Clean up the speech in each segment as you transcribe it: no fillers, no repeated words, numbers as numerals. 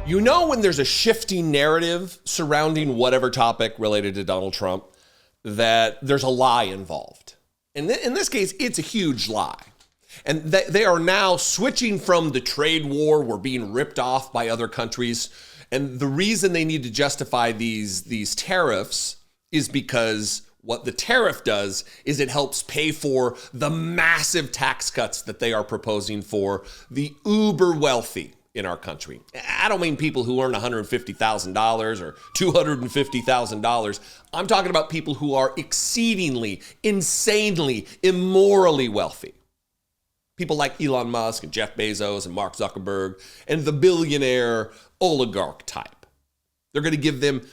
You know when there's a shifting narrative surrounding whatever topic related to Donald Trump, that there's a lie involved. And in this case, it's a huge lie. And they are now switching from the trade war, we're being ripped off by other countries. And the reason they need to justify these tariffs is because what the tariff does is it helps pay for the massive tax cuts that they are proposing for the uber wealthy in our country. I don't mean people who earn $150,000 or $250,000. I'm talking about people who are exceedingly, insanely, immorally wealthy. People like Elon Musk and Jeff Bezos and Mark Zuckerberg and the billionaire oligarch type. They're going to give them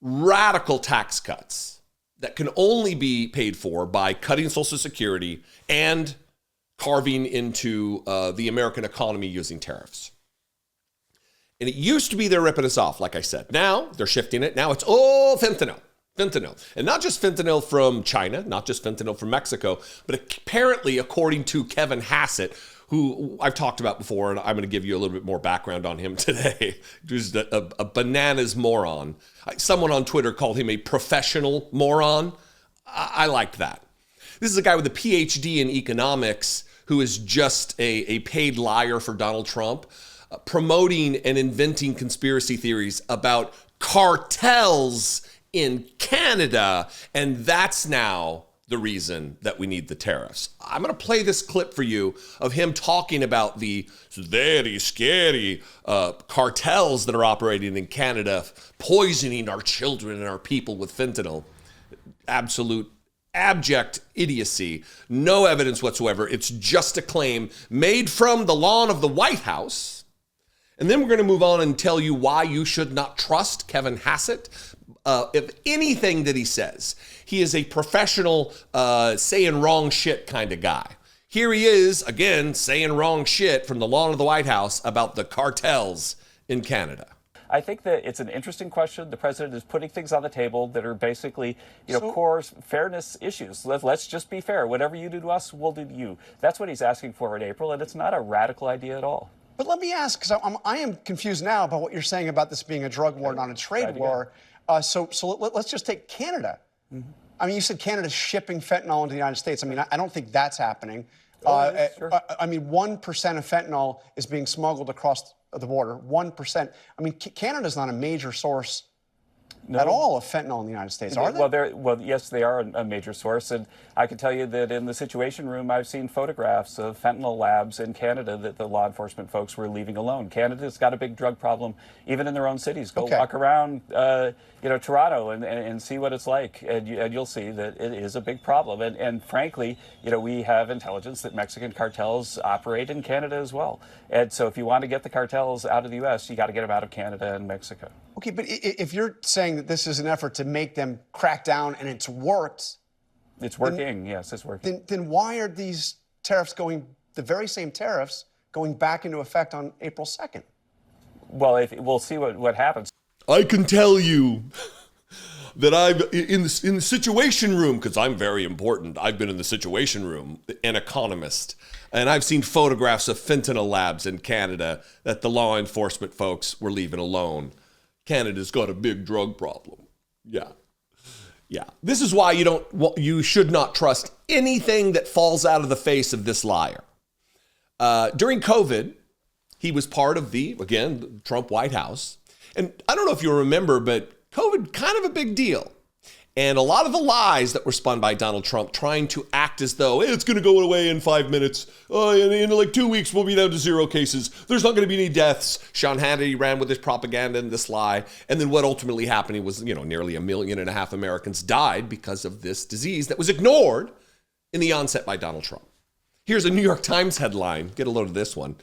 radical tax cuts that can only be paid for by cutting Social Security and carving into the American economy using tariffs. And it used to be they're ripping us off, like I said. Now they're shifting it. Now it's all fentanyl. Fentanyl. And not just fentanyl from China, not just fentanyl from Mexico, but apparently, according to Kevin Hassett, who I've talked about before, and I'm going to give you a little bit more background on him today. He's a bananas moron. Someone on Twitter called him a professional moron. I liked that. This is a guy with a PhD in economics who is just a paid liar for Donald Trump, promoting and inventing conspiracy theories about cartels in Canada, and that's now the reason that we need the tariffs. I'm going to play this clip for you of him talking about the very scary cartels that are operating in Canada, poisoning our children and our people with fentanyl. Absolute abject idiocy. No evidence whatsoever. It's just a claim made from the lawn of the White House. And then we're going to move on and tell you why you should not trust Kevin Hassett. If anything that he says, he is a professional saying wrong shit kind of guy. Here he is, again, saying wrong shit from the lawn of the White House about the cartels in Canada. I think that it's an interesting question. The president is putting things on the table that are basically, core fairness issues. Let's just be fair. Whatever you do to us, we'll do to you. That's what he's asking for in April, and it's not a radical idea at all. But let me ask, because I am confused now about what you're saying about this being a drug war, not a trade war. So let's just take Canada. Mm-hmm. I mean, you said Canada's shipping fentanyl into the United States. I mean, I don't think that's happening. Sure. I mean, 1% of fentanyl is being smuggled across the border. 1%. I mean, Canada's not a major source at all of fentanyl in the United States, are they? Well, yes, they are a major source. And I can tell you that in the Situation Room, I've seen photographs of fentanyl labs in Canada that the law enforcement folks were leaving alone. Canada's got a big drug problem, even in their own cities. Go walk around, Toronto and see what it's like, and you'll see that it is a big problem. And frankly, we have intelligence that Mexican cartels operate in Canada as well. And so if you want to get the cartels out of the U.S., you got to get them out of Canada and Mexico. Okay, but if you're saying that this is an effort to make them crack down and it's worked. It's working, yes, it's working. Then why are these tariffs the very same tariffs, going back into effect on April 2nd? Well, we'll see what happens. I can tell you that I've, in the Situation Room, because I'm very important, I've been in the Situation Room, an economist, and I've seen photographs of fentanyl labs in Canada that the law enforcement folks were leaving alone. Canada's got a big drug problem. Yeah. This is why you should not trust anything that falls out of the face of this liar. During COVID, he was part of the Trump White House. And I don't know if you remember, but COVID, kind of a big deal. And a lot of the lies that were spun by Donald Trump trying to act as though it's going to go away in 5 minutes. In like 2 weeks, we'll be down to 0 cases. There's not going to be any deaths. Sean Hannity ran with this propaganda and this lie. And then what ultimately happened was, nearly 1.5 million Americans died because of this disease that was ignored in the onset by Donald Trump. Here's a New York Times headline. Get a load of this one.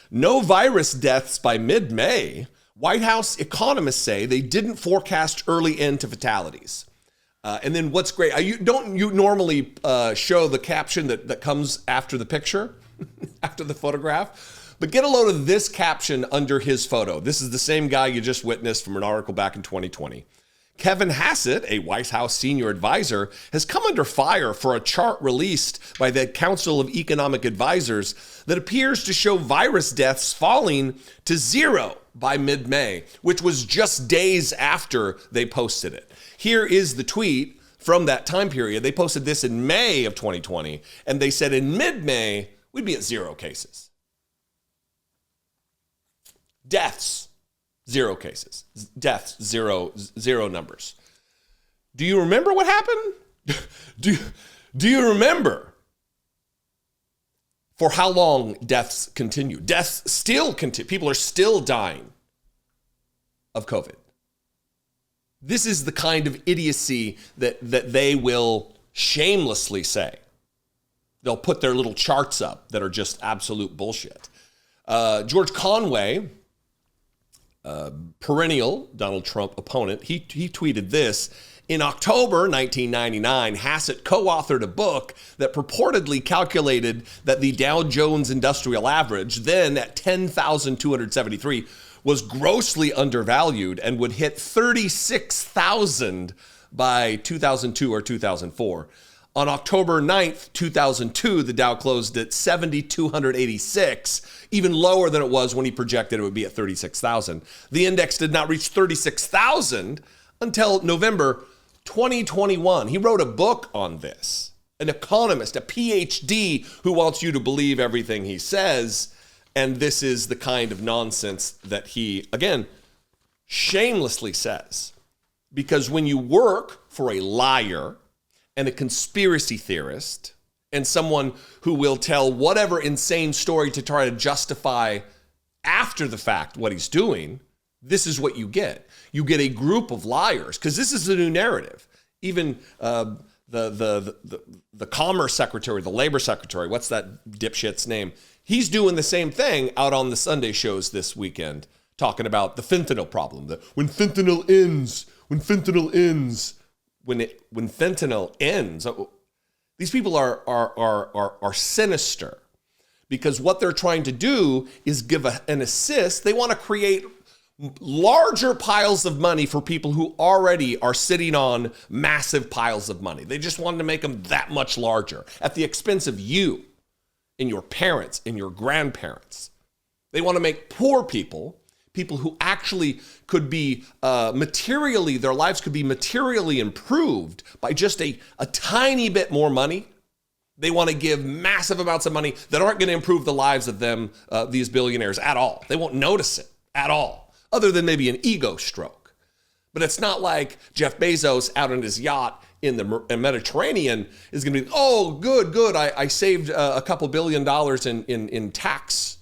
No virus deaths by mid-May. White House economists say they didn't forecast early end to fatalities. And then what's great, you normally show the caption that comes after the picture, after the photograph, but get a load of this caption under his photo. This is the same guy you just witnessed from an article back in 2020. Kevin Hassett, a White House senior advisor, has come under fire for a chart released by the Council of Economic Advisors that appears to show virus deaths falling to 0 by mid-May, which was just days after they posted it. Here is the tweet from that time period. They posted this in May of 2020, and they said in mid-May, we'd be at 0 cases. Deaths. 0 cases. Deaths, zero numbers. Do you remember what happened? Do you remember for how long deaths continue? Deaths still continue. People are still dying of COVID. This is the kind of idiocy that they will shamelessly say. They'll put their little charts up that are just absolute bullshit. George Conway, perennial Donald Trump opponent, he tweeted this. In October 1999, Hassett co-authored a book that purportedly calculated that the Dow Jones Industrial Average, then at 10,273, was grossly undervalued and would hit 36,000 by 2002 or 2004. On October 9th, 2002, the Dow closed at 7,286, even lower than it was when he projected it would be at 36,000. The index did not reach 36,000 until November 2021. He wrote a book on this, an economist, a PhD who wants you to believe everything he says. And this is the kind of nonsense that he, again, shamelessly says. Because when you work for a liar and a conspiracy theorist and someone who will tell whatever insane story to try to justify after the fact what he's doing, this is what you get. You get a group of liars, because this is a new narrative. Even the Commerce Secretary, the Labor Secretary, what's that dipshit's name? He's doing the same thing out on the Sunday shows this weekend, talking about the fentanyl problem. When fentanyl ends, when fentanyl ends, these people are sinister, because what they're trying to do is give an assist. They want to create larger piles of money for people who already are sitting on massive piles of money. They just wanted to make them that much larger at the expense of you and your parents and your grandparents. They want to make poor people who actually could be materially, their lives could be materially improved by just a tiny bit more money. They want to give massive amounts of money that aren't going to improve the lives of them, these billionaires, at all. They won't notice it at all, other than maybe an ego stroke. But it's not like Jeff Bezos out on his yacht in the Mediterranean is going to be, oh, good, I saved a couple $1 billion in tax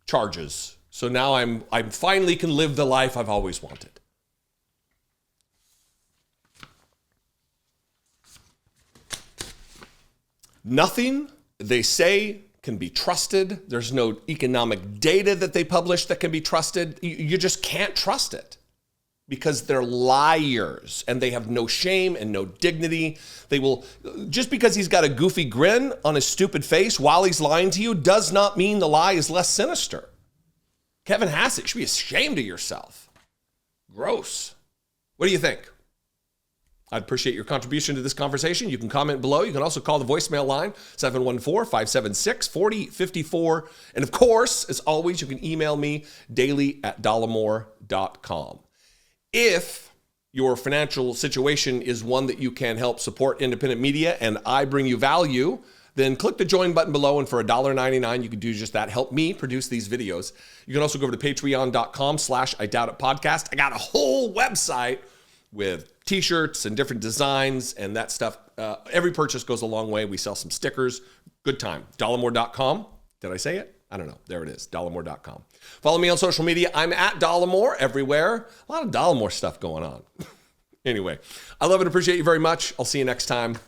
charges. So now I'm finally can live the life I've always wanted. Nothing they say can be trusted. There's no economic data that they publish that can be trusted. You just can't trust it, because they're liars and they have no shame and no dignity. They will, just because he's got a goofy grin on his stupid face while he's lying to you does not mean the lie is less sinister. Kevin Hassett, you should be ashamed of yourself. Gross. What do you think? I'd appreciate your contribution to this conversation. You can comment below. You can also call the voicemail line, 714-576-4054. And of course, as always, you can email me daily@dollemore.com. If your financial situation is one that you can help support independent media and I bring you value, then click the join button below, and for $1.99, you can do just that. Help me produce these videos. You can also go over to patreon.com/IDoubtIt podcast. I got a whole website with t-shirts and different designs and that stuff. Every purchase goes a long way. We sell some stickers. Good time. Dollemore.com. Did I say it? I don't know. There it is. Dollemore.com. Follow me on social media. I'm at Dollemore everywhere. A lot of Dollemore stuff going on. Anyway, I love and appreciate you very much. I'll see you next time.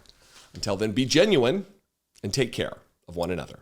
Until then, be genuine and take care of one another.